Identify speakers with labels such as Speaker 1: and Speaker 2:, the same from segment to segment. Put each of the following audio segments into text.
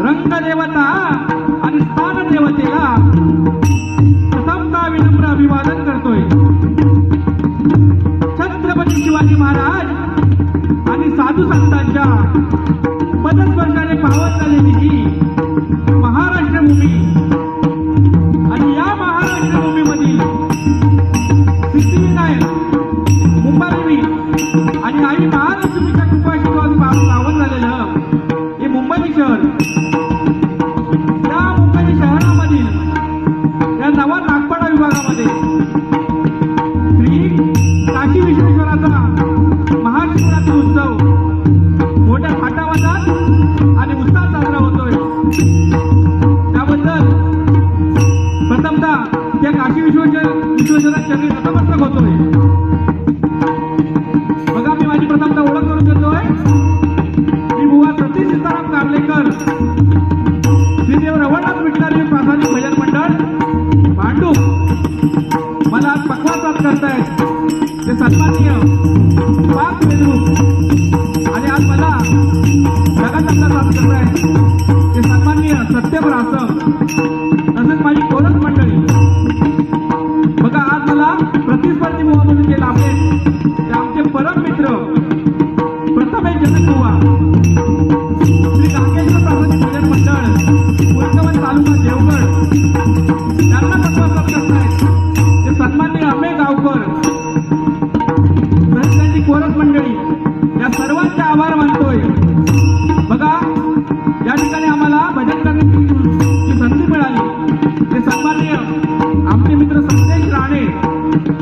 Speaker 1: रंगदेवता आणि स्थानदेवतेला प्रथमतः विनम्र अभिवादन करतोय। छत्रपती शिवाजी महाराज आणि साधू संतांच्या पदस्पर्शाने पावन झालेली ही महाराष्ट्र भूमी आणि या महाराष्ट्र भूमीमधील सिद्धिविनायक मुंबादेवी आणि आई महालक्ष्मीच्या कृपाशीर्वाद पावन झालेलं हे मुंबई शहर। या मुंबई शहरामधील या नवा नागपाडा विभागामध्ये श्री काशी विश्वेश्वराचा महाशिवरात्री उत्सव मोठ्या थाटामाटात आणि उत्साहात साजरा होतोय। त्याबद्दल प्रथमतः त्या काशी विश्वेश्वराच्या चरणी नतमस्तक होतोय। बघा, मी माझी प्रथमतः ओळख करून देतोय। मी बुवा सतीश सीताराम कारलेकर, श्रीदेव रवळनाथ विठ्ठल प्रासादिक भजन मंडळ भांडूप मला आज पक्वासात करतायत ते सन्माननीय पाच बेदरूप आणि आज मला जगाचा साथ करतायत ते सन्माननीय सत्यम रासम तसेच माझी कोरस मंडळी। बघा, आज मला प्रतिस्पर्धी बुवा म्हणून जे लाभले ते आमचे परम मित्र प्रथमेश जनक बुवा, श्री गांगेश्वर प्रासादिक भजन मंडळ उस्मानाबाद तालुका देवगड यांना पक्वासात करतायत ते सन्माननीय अमेय गावकर तसेच त्यांची कोरस मंडळी। या सर्वांचे आभार मानतोय। बघा, या ठिकाणी आम्हाला भजन करण्याची जी संधी मिळाली ते सन्माननीय आमचे मित्र संदेश राणे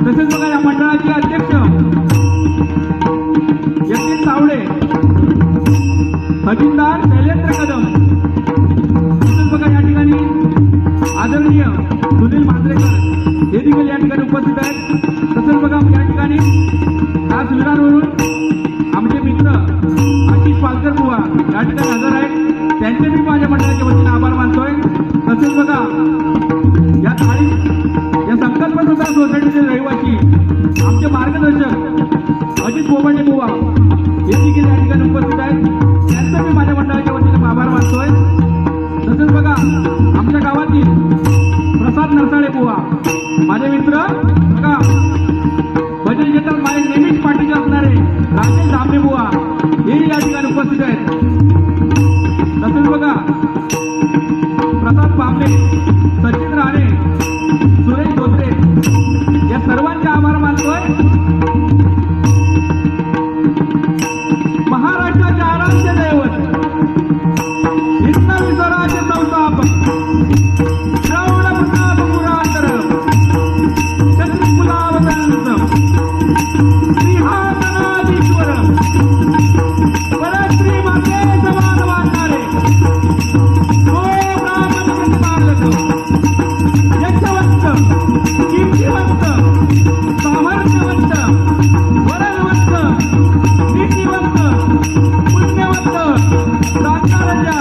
Speaker 1: तसेच बघा या मंडळाचे अध्यक्ष यतीन तावडे, खजिनदार शैलेंद्र कदम तसेच बघा या ठिकाणी आदरणीय सुनील मांजरेकर हे देखील या ठिकाणी उपस्थित आहेत। तसेच बघा या ठिकाणी आज विरारवरून आमचे मित्र आशिष पालकर बुवा या ठिकाणी हजर आहेत, त्यांचे मी माझ्या मंडळाच्या वतीने आभार मानतोय। तसेच बघा या संकल्प सुद्धा सोसायटीचे रहिवासी आमचे मार्गदर्शक अजित बोबडे बुवा हे देखील या ठिकाणी उपस्थित आहेत, त्यांचा मी माझ्या मंडळाच्या वतीने आभार मानतोय। तसेच बघा आमच्या गावातील प्रसाद नरसाळे बुवा माझे मित्र, बघा भजन क्षेत्रात माझे नेहमीच पाठीचे असणारे राजेश दामले बुवा हे या ठिकाणी विश्वासवंत पुण्यवंत राजा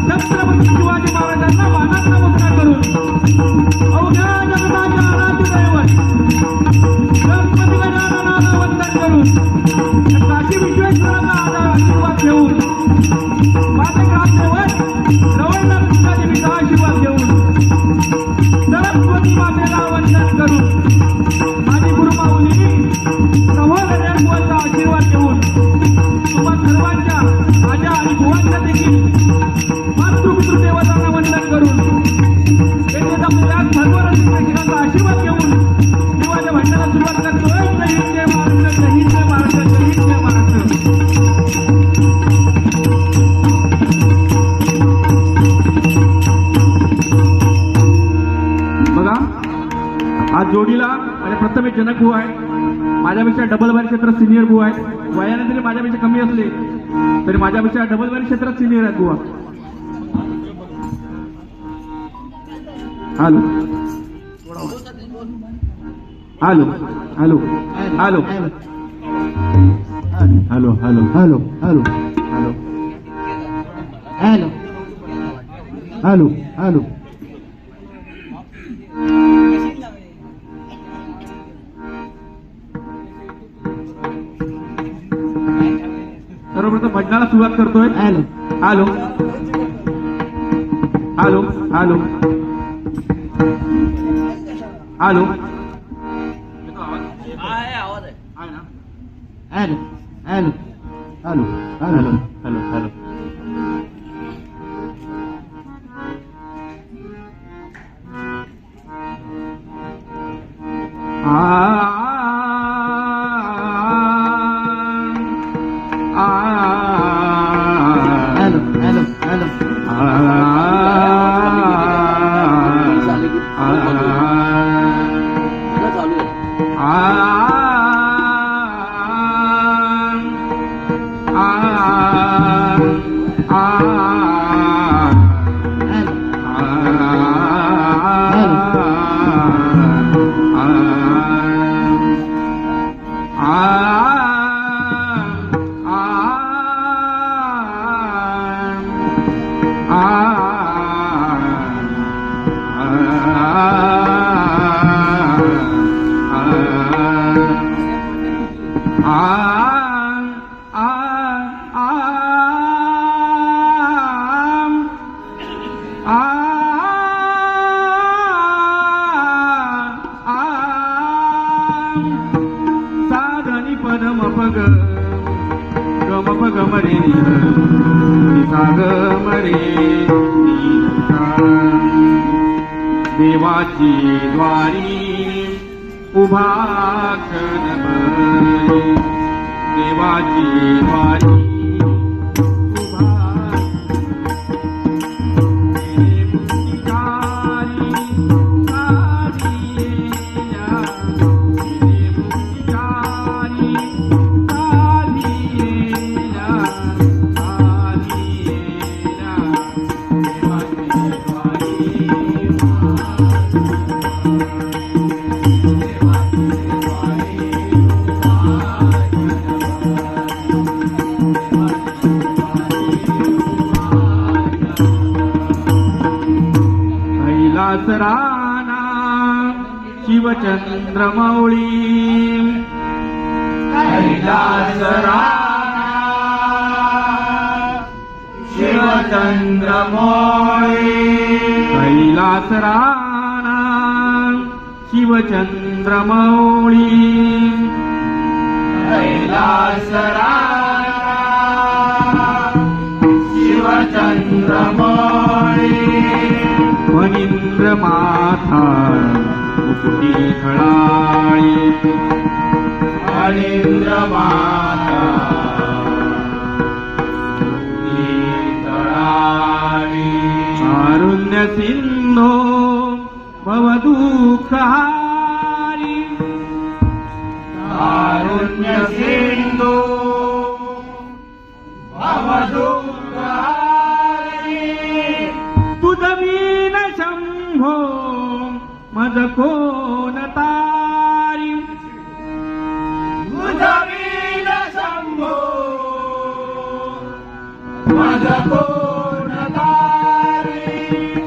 Speaker 1: छत्रपती शिवाजी महाराजांना मानाचा मुक्ता करून अवघ्या जगताचे आराध्य दैवत गणपती गजाननाला वंदन करून काशी विश्वेश्वराचा आशीर्वाद घेऊन माझे ग्रामदेवत रवळनाथ देवीचा आशीर्वाद घेऊन सरस्वती मातेला वंदन करून माझी गुरुमाऊली प्रभू गणेशचा आशीर्वाद घेऊन तुम्हा सर्वांच्या माझ्या आणि बुवांच्या देखील मातृपितृदेवतांना वंदन करून आपल्या सर्व रसिकांचा आशीर्वाद घेऊन मी माझ्या भाषणाला सुरुवात करतोय. जय हिंद जय महाराष्ट्र, जय हिंद जय महाराष्ट्र, जय हिंद जय महाराष्ट्र. बघा आज जोडीला आणि प्रथमेश जनक भाऊ आहे, माझ्यापेक्षा डबल बारी क्षेत्रात सिनियर भाऊ आहेत. वयाने तरी माझ्यापेक्षा कमी असले तरी माझ्यापेक्षा डबल बारी क्षेत्रात सिनियर आहेत बुवा. Hello hello hello hello hello hello
Speaker 2: hello hello
Speaker 1: hello
Speaker 2: hello hello
Speaker 1: सर्वप्रथम भजनाला सुरुवात करतोय.
Speaker 2: Hello
Speaker 1: hello hello hello hello आहे ना?
Speaker 2: Hello hello hello
Speaker 1: hello hello hello
Speaker 2: hello hello hello साधनी पदम पग गम पग मरे साग मरे देवाची द्वारी उभा कदमरी देवाची द्वारी कैलासराना शिवचंद्रमौळी कैलासराना शिवचंद्रमौळी कैलासराना शिवचंद्रमौळी कैलासराना शिवचंद्रमौळी फणींद्र माथा मुकुटी खळाळी फणींद्र माथा मुकुटी खळाळी कारुण्य सिंधो भवदुःखहारी कारुण्य सिंधो भवदुःखहारी तुझवीन शंभो मज कोण तारी तुझवीन शंभो मज कोण तारी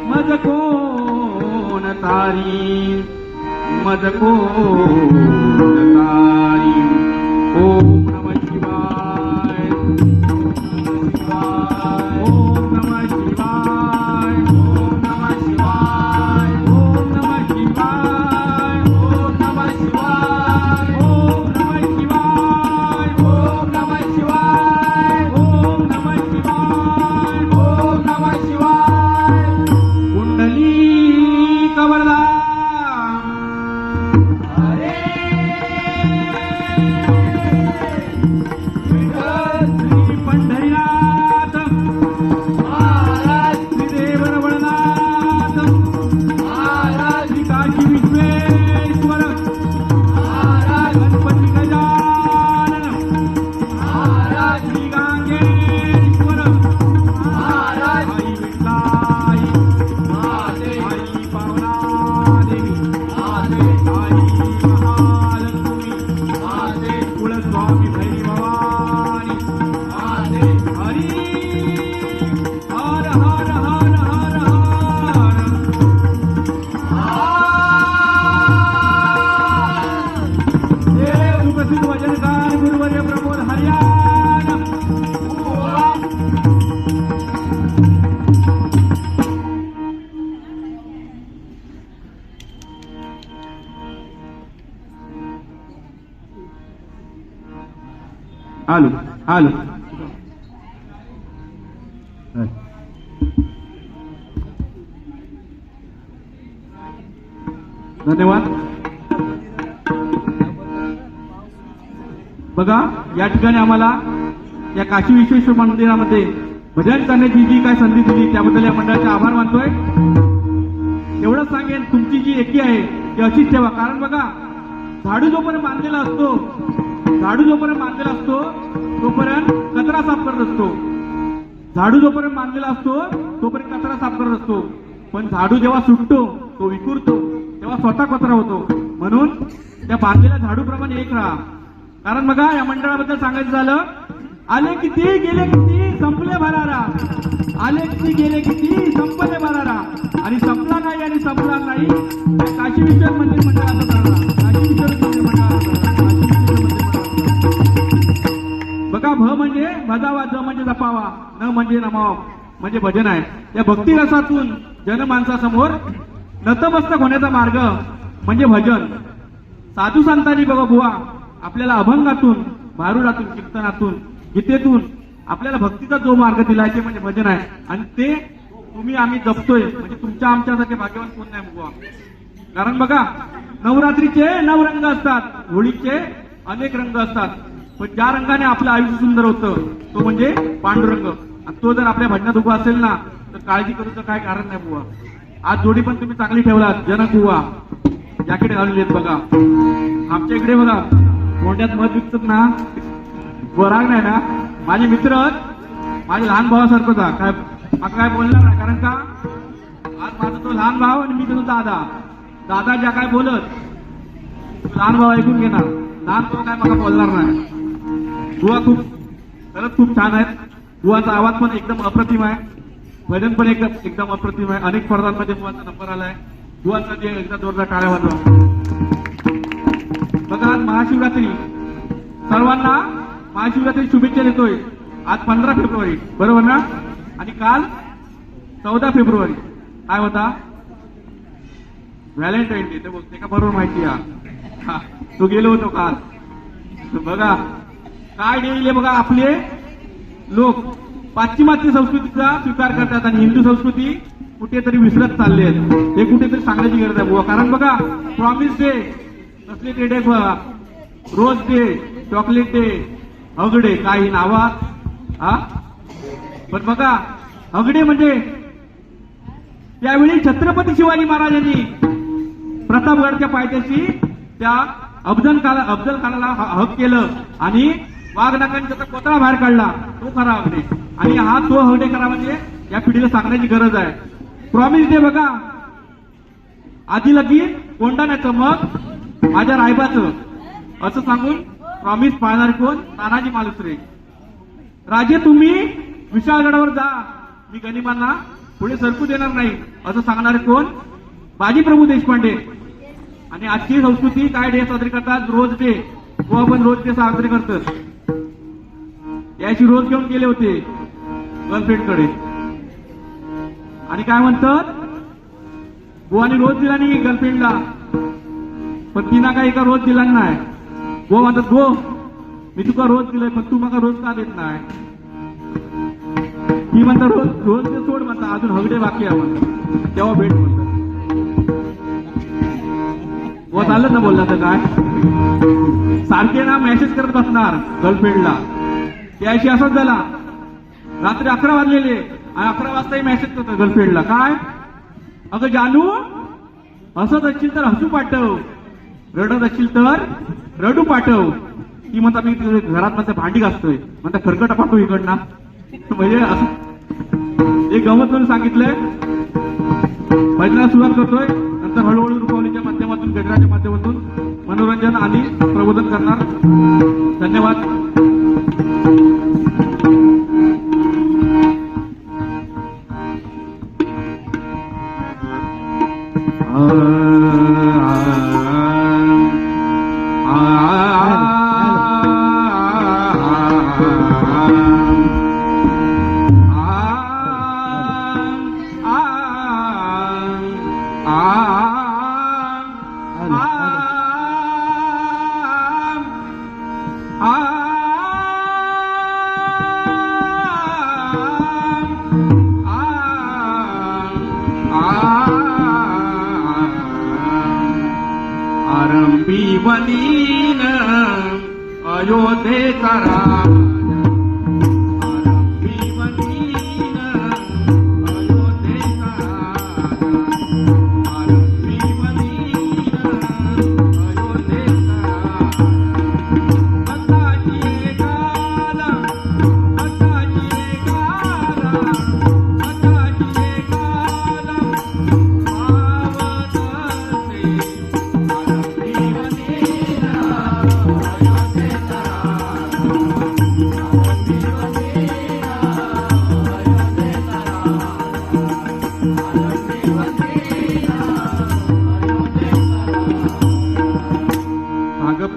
Speaker 1: मज कोण तारी मज कोण तारी ओम नमः शिवाय ओम नमः शिवाय
Speaker 2: ओम नमः शिवाय
Speaker 1: ओम नमः शिवाय
Speaker 2: ओम नमः शिवाय
Speaker 1: ओम नमः शिवाय
Speaker 2: ओम नमः शिवाय
Speaker 1: ओम नमः शिवाय
Speaker 2: ओम नमः शिवाय
Speaker 1: कुंडली कवरदा
Speaker 2: हरे विठ्ठल
Speaker 1: श्री पंढरीनाथ
Speaker 2: महाराज
Speaker 1: श्री देवरवळनाथ
Speaker 2: महाराज
Speaker 1: श्री काशी विश्वेश्वर
Speaker 2: महाराज
Speaker 1: गणपती गजानन
Speaker 2: महाराज
Speaker 1: श्री गांगेश्वर
Speaker 2: महाराज
Speaker 1: आई विठ्ठलाई
Speaker 2: महादेव
Speaker 1: आई पावनादेवी
Speaker 2: महादेव
Speaker 1: आई महालक्ष्मी
Speaker 2: महादेव
Speaker 1: कुलस्वामी भैरी भवानी
Speaker 2: महादेव
Speaker 1: हरी हर हर हर हर हर देव सुप्रसिद्ध भजनकार गुरुवर्य प्रमोद हरियाण आलो आलो धन्यवाद. बघा या ठिकाणी आम्हाला या काशी विश्वेश्वर मंदिरामध्ये भजन करण्याची जी काय संधी दिली त्याबद्दल या मंडळाचे आभार मानतोय. एवढंच सांगेन तुमची जी एकी आहे ती अशीच ठेवा. कारण बघा झाडू जोपर्यंत बांधलेला असतो तोपर्यंत कचरा साफ करत असतो. झाडू जोपर्यंत बांधलेला असतो तोपर्यंत कचरा साफ करत असतो. पण झाडू जेव्हा सुटतो तो विखुरतो तेव्हा स्वतः कचरा होतो. म्हणून त्या बांधलेल्या झाडूप्रमाणे एक राहा. कारण बघा या मंडळाबद्दल सांगायचं झालं आले किती गेले किती संपले भरारा. आले किती गेले किती संपले भरारा. आणि संपला नाही आणि संपला नाही काशी विश्वनाथ मंदिर मंडळाचा झाला. काशी विश्वनाथ मंदिर मंडळाचा बघा भ म्हणजे भजावा, ज म्हणजे जपावा, न म्हणजे नमावा म्हणजे भजन आहे. या भक्ती रसातून जनमानसासमोर नतमस्तक होण्याचा मार्ग म्हणजे भजन. साधू संतांनी बघा बुवा आपल्याला अभंगातून, भारुडातून, कीर्तनातून, गीतेतून आपल्याला भक्तीचा जो मार्ग दिलाय ते म्हणजे भजन आहे. आणि ते तुम्ही आम्ही जपतोय म्हणजे तुमच्या आमच्यासारखे भाग्यवान कोण नाही बुवा. कारण बघा नवरात्रीचे 9 रंग असतात, होळीचे अनेक रंग असतात. पण ज्या रंगाने आपलं आयुष्य सुंदर होतं तो म्हणजे पांडुरंग. आणि तो जर आपल्या भजनात उभा असेल ना तर काळजी करूचं काय कारण नाही बुवा. आज जोडी पण तुम्ही चांगली ठेवलात. जनक बुवा जॅकेट घालून येत बघा. आमच्या इकडे बघा मोंड्यात मध विकतात ना, वराग नाही ना. माझे मित्र माझ्या लहान भावासारखंच काय मला काय बोलणार नाही. कारण का आज माझा तो लहान भाव आणि मी तो दादा ज्या काय बोलत लहान भाव ऐकून घेणार. लहान भाऊ काय मला बोलणार नाही. बुवा खरंच खूप छान आहेत. बुवाचा आवाज पण एकदम अप्रतिम आहे. भजन पण एकदम अप्रतिम आहे. अनेक स्पर्धांमध्ये बुवाचा नंबर आलाय. बुवाचा जे एकदा जोरदार टाळ्या वाजवा. बघा आज महाशिवरात्री, सर्वांना महाशिवरात्री शुभेच्छा देतोय. आज 15 फेब्रुवारी बरोबर ना. आणि काल 14 फेब्रुवारी काय होता व्हॅलेंटाईन डे. ते बोलते का बरोबर माहिती हा तो गेलो होतो काल. बघा काय डेले बघा आपले लोक पाश्चिमात्य संस्कृतीचा स्वीकार करतात आणि हिंदू संस्कृती कुठेतरी विसरत चालले आहेत. हे कुठेतरी सांगण्याची गरज आहे बुवा. कारण बघा प्रॉमिस डे, कसले day, rose day, chocolate day, hug day, काही नावात हा. पण बघा हगडे म्हणजे त्यावेळी छत्रपती शिवाजी महाराजांनी प्रतापगडच्या पायथ्याशी त्या अफजल खानाला हक केलं आणि वाघनाकांनी त्याचा कोतळा बाहेर काढला. तो खरा हगडे. आणि हा तो हगडे खरा म्हणजे या पिढीला सांगण्याची गरज आहे. प्रॉमिस डे बघा आधी लगीन कोंडाण्याचं मग माझ्या रायबाचं असं सांगून प्रॉमिस पाळणारे कोण तानाजी मालुसरे. राजे तुम्ही विशाळगडावर जा, मी गनिमांना पुढे सरकू देणार नाही असं सांगणारे कोण? बाजीप्रभू देशपांडे. आणि आजची संस्कृती काय डे साजरी करतात? Rose day. गोवा पण रोज डे साजरे करतात. याची रोज घेऊन गेले होते गर्लफ्रेंडकडे आणि काय म्हणतात? गोवानी रोज दिला नाही गर्लफ्रेंडला, पण तिना काही एका रोज दिला नाही. गो म्हणतात, गो मी तुका रोज दिलंय पण तू मला रोज का देत नाही? ती म्हणतात रोज रोज ते सोड म्हणतात, अजून हगडे बाकी आहे म्हणतात. तेव्हा भेट म्हणतात. व चाललं ना बोलला तर काय सारखे ना मेसेज करत बसणार गर्लफ्रेंडला. त्याशी असंच झाला. रात्री 11 वाजलेले आणि 11 वाजताही मेसेज करतो गर्लफ्रेंडला. काय अगं जानू, हसत असशील तर हसू पाठव, रडत असशील तर रडू पाठव. ती म्हणतात मी घरात माझं भांडी घासतोय, म्हणता खरकटा पाठव इकडनं. म्हणजे असं एक गमत म्हणून सांगितलंय. भजनाला सुरुवात करतोय, नंतर हळूहळू रुपावलीच्या माध्यमातून गजराच्या माध्यमातून मनोरंजन आणि प्रबोधन करणार. धन्यवाद. आरंभी वदीन अयोध्येचा राम, आरंभी वदीन अयोध्येचा राम, आरंभी वदीन अयोध्येचा राम. भक्ताची एकाला, भक्ताची एकाला, भक्ताची एकाला पावत असे.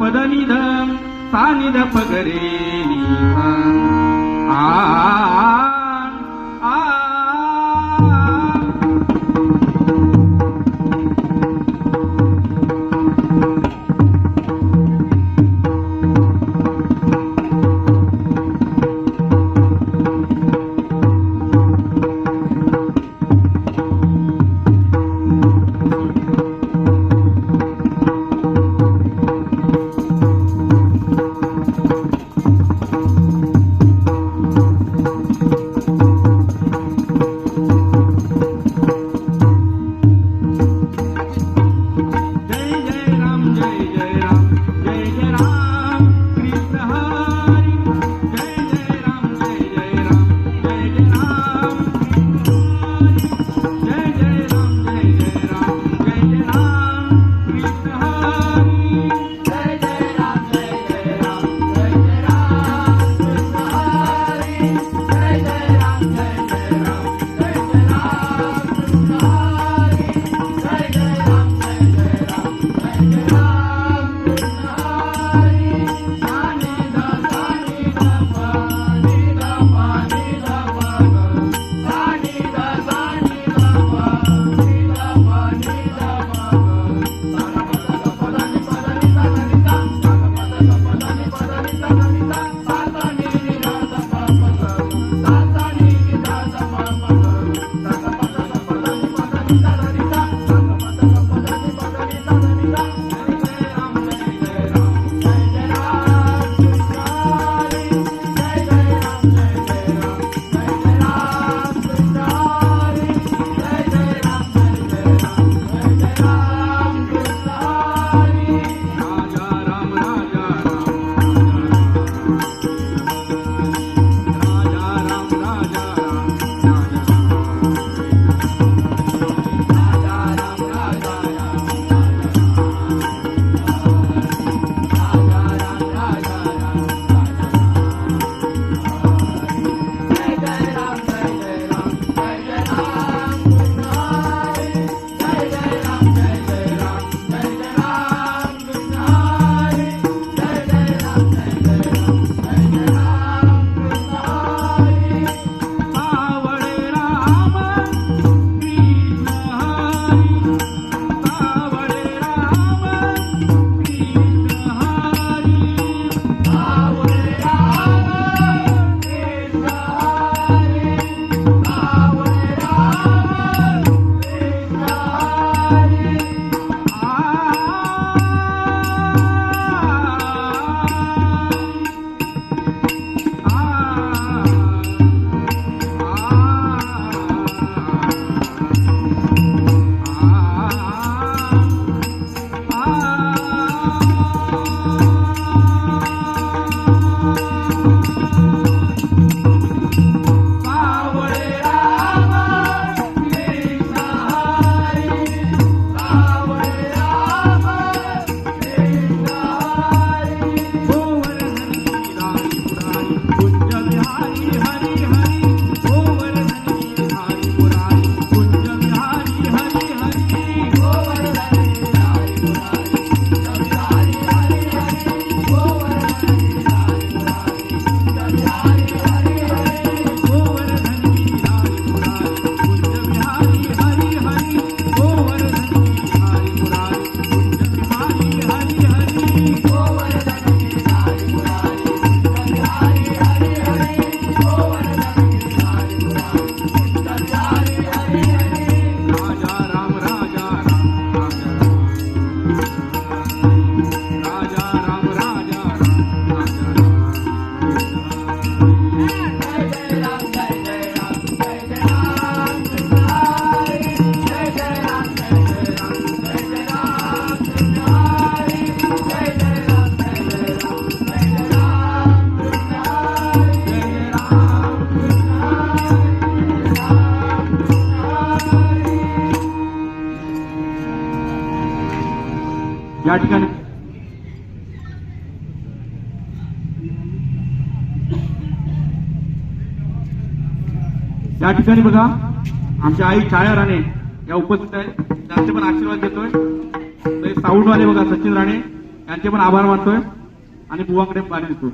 Speaker 1: पदनिधम सानिध पगरे आ आ हरी हरी गोवर्धनी बिहारी मुरारी कुंज बिहारी हरी हरी
Speaker 2: गोवर्धनी बिहारी मुरारी कुंज बिहारी हरि हरि गोवर्धनी बिहारी मुरारी कुंज बिहारी हरि हरि
Speaker 1: गोवर्धनी बिहारी मुरारी कुंज बिहारी हरी हरी गोवर्धनी बिहारी मुरारी कुंज बिहारी हरी हरी
Speaker 2: गोवर्धनी बिहारी मुरारी कुंज बिहारी हरि हरि गोवर्धनी बिहारी मुरारी कुंज बिहारी हरि हरि
Speaker 1: राजा राम राजा राम राजा राम
Speaker 2: जय जय राम जय जय राम कृष्ण हरि जय जय राम जय जय राम जय जय राम कृष्ण हरि जय जय राम जय जय राम जय जय राम कृष्ण हरि जय जय राम कृष्ण हरि
Speaker 1: या ठिकाणी बघा आमच्या आई छाया राणे या उपस्थित आहेत त्यांचे पण आशीर्वाद देतोय साऊंडवाले बघा सचिन राणे यांचे पण आभार मानतोय आणि बुवाकडे पाणी देतोय